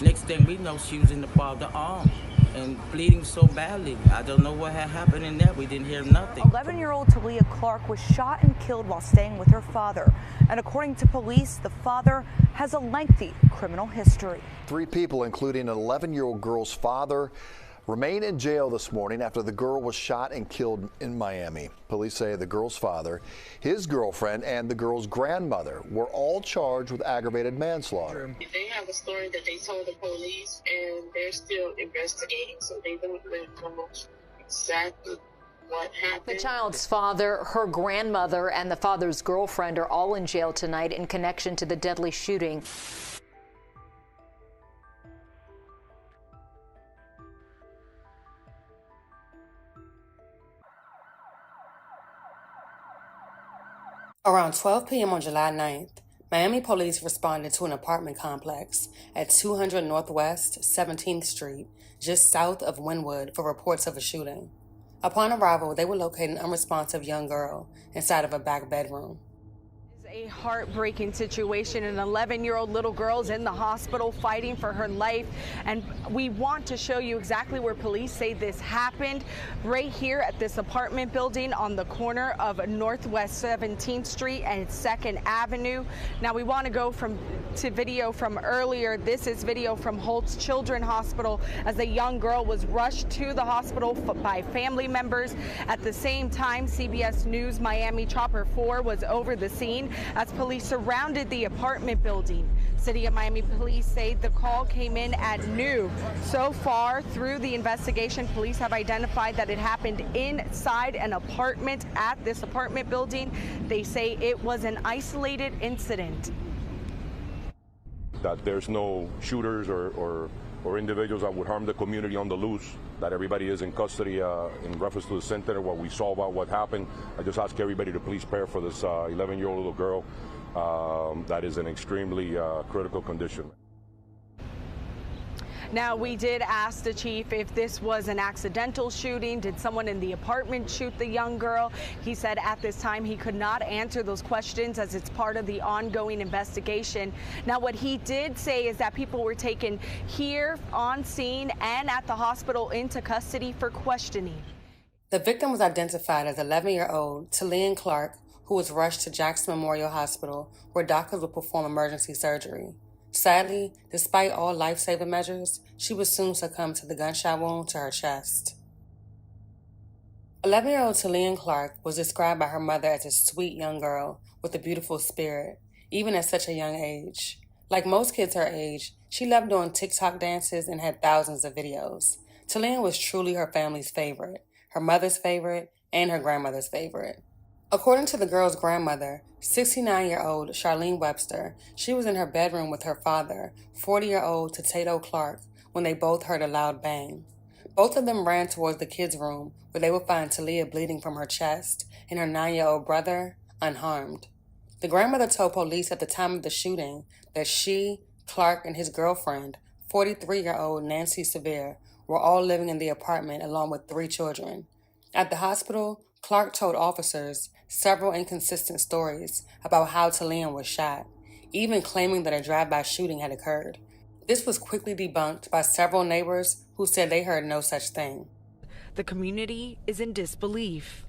Next thing we know, she was in the father's arm and bleeding so badly. I don't know what had happened in there. We didn't hear nothing. 11-year-old Talia Clark was shot and killed while staying with her father. And according to police, the father has a lengthy criminal history. 3 people, including an 11-year-old girl's father, remain in jail this morning after the girl was shot and killed in Miami. Police say the girl's father, his girlfriend, and the girl's grandmother were all charged with aggravated manslaughter. They have a story that they told the police, and they're still investigating, so they don't really know exactly what happened. The child's father, her grandmother, and the father's girlfriend are all in jail tonight in connection to the deadly shooting. Around 12 p.m. on July 9th, Miami police responded to an apartment complex at 200 Northwest 17th Street, just south of Wynwood, for reports of a shooting. Upon arrival, they would locate an unresponsive young girl inside of a back bedroom. A heartbreaking situation. An 11-year-old little girl is in the hospital fighting for her life, and we want to show you exactly where police say this happened, right here at this apartment building on the corner of Northwest 17th Street and 2nd Avenue. Now we want to go to video from earlier. This is video from Holtz Children's Hospital as the young girl was rushed to the hospital by family members. At the same time, CBS News Miami Chopper 4 was over the scene as police surrounded the apartment building. City of Miami police say the call came in at noon. So far through the investigation, police have identified that it happened inside an apartment at this apartment building. They say it was an isolated incident. That there's no shooters or individuals that would harm the community on the loose, that everybody is in custody in reference to the center, what we saw about what happened. I just ask everybody to please pray for this 11-year-old little girl that is in extremely critical condition. Now, we did ask the chief if this was an accidental shooting. Did someone in the apartment shoot the young girl? He said at this time he could not answer those questions as it's part of the ongoing investigation. Now, what he did say is that people were taken here on scene and at the hospital into custody for questioning. The victim was identified as 11-year-old Talia Clark, who was rushed to Jackson Memorial Hospital, where doctors would perform emergency surgery. Sadly, despite all life-saving measures, she would soon succumb to the gunshot wound to her chest. 11-year-old Talia Clark was described by her mother as a sweet young girl with a beautiful spirit, even at such a young age. Like most kids her age, she loved doing TikTok dances and had thousands of videos. Talia was truly her family's favorite, her mother's favorite, and her grandmother's favorite. According to the girl's grandmother, 69-year-old Charlene Webster, she was in her bedroom with her father, 40-year-old Tato Clark, when they both heard a loud bang. Both of them ran towards the kids' room, where they would find Talia bleeding from her chest and her 9-year-old brother unharmed. The grandmother told police at the time of the shooting that she, Clark, and his girlfriend, 43-year-old Nancy Severe, were all living in the apartment along with 3 children. At the hospital, Clark told officers several inconsistent stories about how Talia was shot, even claiming that a drive-by shooting had occurred. This was quickly debunked by several neighbors who said they heard no such thing. The community is in disbelief.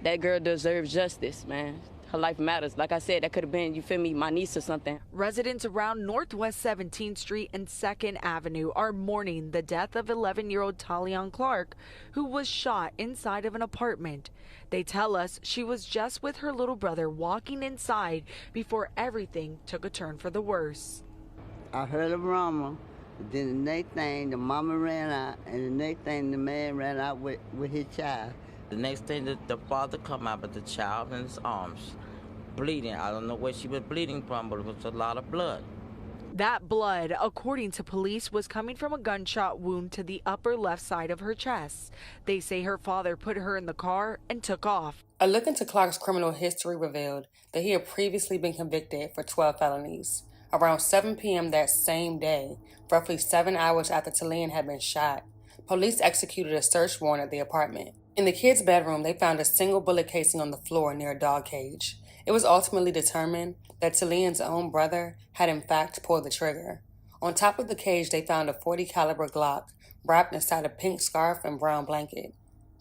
That girl deserves justice, man. Her life matters. Like I said, that could have been, you feel me, my niece or something. Residents around Northwest 17th Street and 2nd Avenue are mourning the death of 11-year-old Talia Clark, who was shot inside of an apartment. They tell us she was just with her little brother walking inside before everything took a turn for the worse. I heard a mama. Then the next thing, the mama ran out, and the next thing, the man ran out with his child. The next thing, the father come out with the child in his arms, bleeding. I don't know where she was bleeding from, but it was a lot of blood. That blood, according to police, was coming from a gunshot wound to the upper left side of her chest. They say her father put her in the car and took off. A look into Clark's criminal history revealed that he had previously been convicted for 12 felonies. Around 7 p.m. that same day, roughly 7 hours after Talia had been shot, police executed a search warrant at the apartment. In the kids' bedroom, they found a single bullet casing on the floor near a dog cage. It was ultimately determined that Talia's own brother had in fact pulled the trigger. On top of the cage, they found a .40 caliber Glock wrapped inside a pink scarf and brown blanket.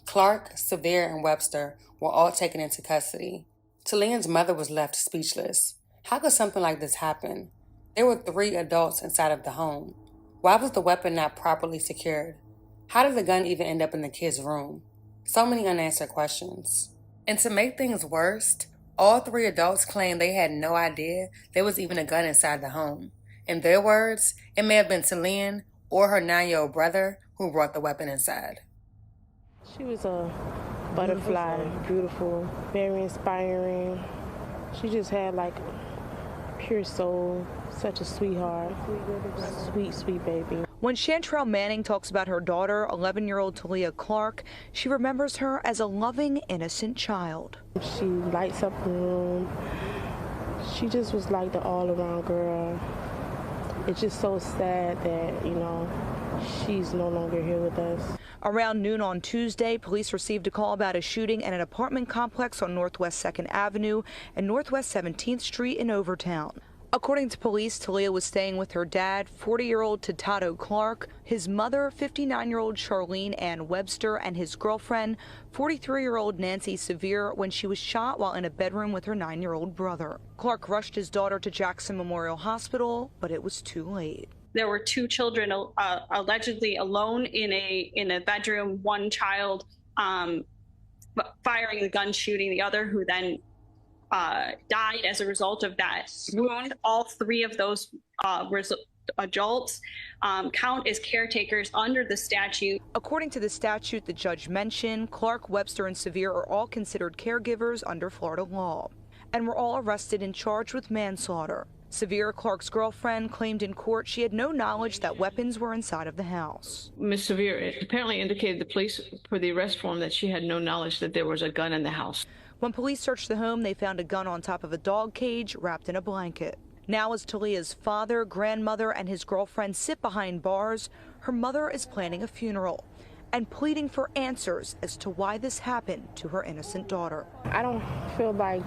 Clark, Sevier, and Webster were all taken into custody. Talia's mother was left speechless. How could something like this happen? There were 3 adults inside of the home. Why was the weapon not properly secured? How did the gun even end up in the kids' room? So many unanswered questions. And to make things worse, all 3 adults claimed they had no idea there was even a gun inside the home. In their words, it may have been Talia or her 9-year-old brother who brought the weapon inside. She was a butterfly, beautiful, very inspiring. She just had like pure soul, such a sweetheart, sweet, sweet baby. When Chantrell Manning talks about her daughter, 11-year-old Talia Clark, she remembers her as a loving, innocent child. She lights up the room. She just was like the all-around girl. It's just so sad that, you know, she's no longer here with us. Around noon on Tuesday, police received a call about a shooting at an apartment complex on Northwest 2nd Avenue and Northwest 17th Street in Overtown. According to police, Talia was staying with her dad, 40-year-old Tato Clark, his mother, 59-year-old Charlene Ann Webster, and his girlfriend, 43-year-old Nancy Sevier, when she was shot while in a bedroom with her 9-year-old brother. Clark rushed his daughter to Jackson Memorial Hospital, but it was too late. There were 2 children allegedly alone in a bedroom, one child firing the gun, shooting the other, who then died as a result of that wound. All 3 of those adults count as caretakers under the statute. According to the statute the judge mentioned, Clark, Webster, and Sevier are all considered caregivers under Florida law and were all arrested and charged with manslaughter. Sevier, Clark's girlfriend, claimed in court she had no knowledge that weapons were inside of the house. Ms. Sevier apparently indicated to the police for the arrest form that she had no knowledge that there was a gun in the house. When police searched the home, they found a gun on top of a dog cage wrapped in a blanket. Now, as Talia's father, grandmother, and his girlfriend sit behind bars, her mother is planning a funeral and pleading for answers as to why this happened to her innocent daughter. I don't feel like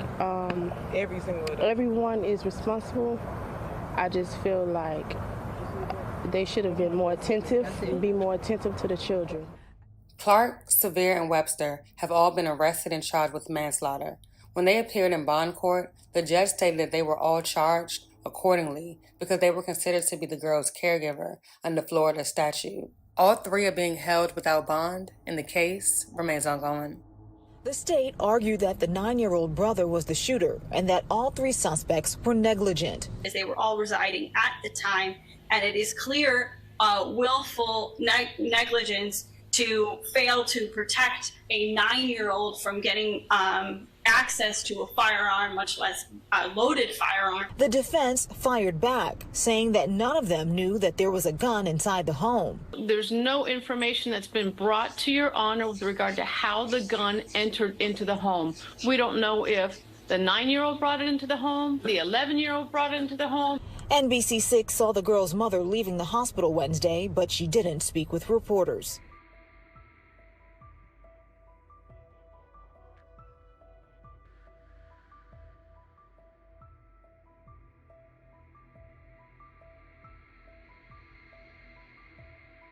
everyone is responsible. I just feel like they should have been more attentive and be more attentive to the children. Clark, Sevier, and Webster have all been arrested and charged with manslaughter. When they appeared in bond court, the judge stated that they were all charged accordingly because they were considered to be the girl's caregiver under Florida statute. All 3 are being held without bond, and the case remains ongoing. The state argued that the 9-year-old brother was the shooter and that all 3 suspects were negligent. As they were all residing at the time, and it is clear willful negligence to fail to protect a 9-year-old from getting access to a firearm, much less a loaded firearm. The defense fired back, saying that none of them knew that there was a gun inside the home. There's no information that's been brought to your honor with regard to how the gun entered into the home. We don't know if the 9-year-old brought it into the home, the 11-year-old brought it into the home. NBC6 saw the girl's mother leaving the hospital Wednesday, but she didn't speak with reporters.